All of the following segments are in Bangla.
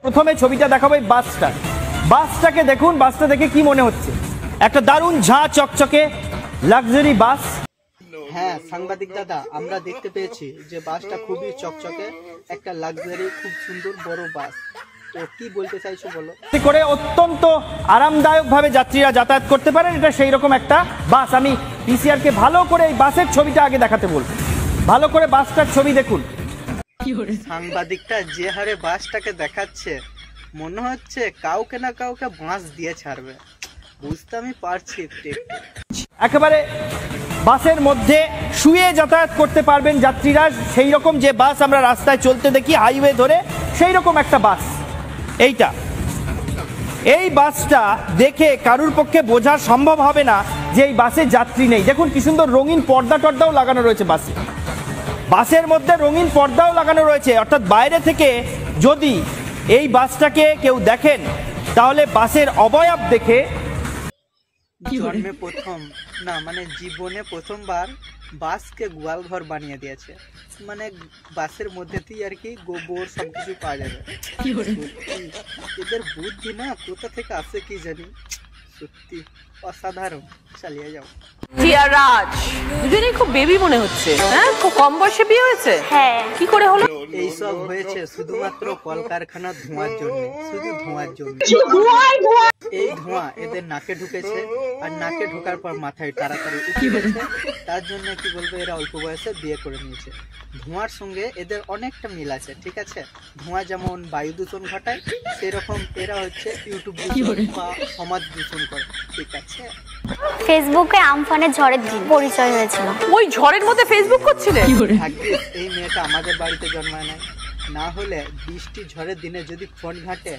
প্রথমে ছবিটা দেখাবো এই বাসটাকে দেখুন। বাসটা দেখে কি মনে হচ্ছে? একটা দারুণ ঝাঁ চকচকে লাক্সারি বাস। হ্যাঁ সাংবাদিক দাদা, আমরা দেখতে পেয়েছি যে বাসটা খুবই চকচকে, একটা লাক্সারি খুব সুন্দর বড় বাস। তো কি বলতে চাইছো বলো? করে অত্যন্ত আরামদায়ক ভাবে যাত্রীরা যাতায়াত করতে পারেন, এটা সেই রকম একটা বাস। আমি পিসিআর কে ভালো করে এই বাসের ছবিটা আগে দেখাতে বলবো। ভালো করে বাসটার ছবি দেখুন। সাংবাদিকটা যে হারে বাসটাকে দেখাচ্ছে, মনে হচ্ছে কাউকে না কাউকে বাঁশ দিয়ে ছাড়বে। বুঝতে আমি পারছি একটু। একেবারে বাসের মধ্যে শুয়ে যাতায়াত করতে পারবেন যাত্রীরা, সেই রকম যে বাস আমরা রাস্তায় চলতে দেখি হাইওয়ে ধরে, সেই রকম একটা বাস এইটা। এই বাসটা দেখে কারুর পক্ষে বোঝা সম্ভব হবে না যে এই বাসে যাত্রী নেই। দেখুন কি সুন্দর রঙিন পর্দা টর্দাও লাগানো রয়েছে বাসে। বাসের মধ্যে রঙিন পর্দাও লাগানো রয়েছে, অর্থাৎ বাইরে থেকে যদি এই বাসটাকে কেউ দেখেন তাহলে বাসের অবয়ব দেখে জন্মে প্রথম না, মানে জীবনে প্রথমবার বাসকে গোয়াল ঘর বানিয়ে দিয়েছে। মানে বাসের মধ্যে দিয়ে আর কি গোবর সবকিছু পাওয়া যাবে। এদের বুদ্ধি না কোথা থেকে আসে কি জানি, সত্যি অসাধারণ। চালিয়ে যাও। রাজ দুজনেই খুব বেবি মনে হচ্ছে। হ্যাঁ, খুব কম বয়সে বিয়ে হয়েছে। হ্যাঁ, কি করে হলো? এইসব হয়েছে শুধুমাত্র কলকারখানার ধোঁয়ার জন্য, শুধু ধোঁয়ার জন্য। এই ধোঁয়া এদের নাকে ঢুকেছে, আর নাকে ঢোকার পর মাথায় তাড়াতাড়ি উঠে গেছে। তার জন্য কি বলবো, এরা অল্প বয়সে বিয়ে করে নিয়েছে। ধোঁয়ার সঙ্গে এদের অনেকটা মিল আছে, ঠিক আছে? ধোঁয়া যেমন বায়ু দূষণ ঘটায়, সেরকম এরা হচ্ছে ইউটিউব দূষণ বা সমাজ দূষণ করে, ঠিক আছে? ফেসবুকে আমফানের ঝড়ের দিন পরিচয় হয়েছিল। ওই ঝড়ের মধ্যে ফেসবুক করছিলে? ভাগ্যিস এই মেয়েটা আমাদের বাড়িতে জন্মায় নাই, না হলে বৃষ্টি ঝড়ের দিনে যদি ফোন ঘাটে,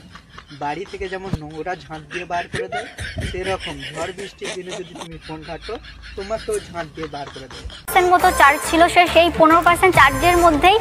বাড়ি থেকে যেমন নোংরা ঝাঁট দিয়ে বার করে দেয়, সেরকম ঝড় বৃষ্টির দিনে যদি তুমি ফোন ঘাটো, তোমাকেও ঝাঁট দিয়ে বার করে দেবে। মতো চার্জ ছিল, সেই 15% চার্জের মধ্যেই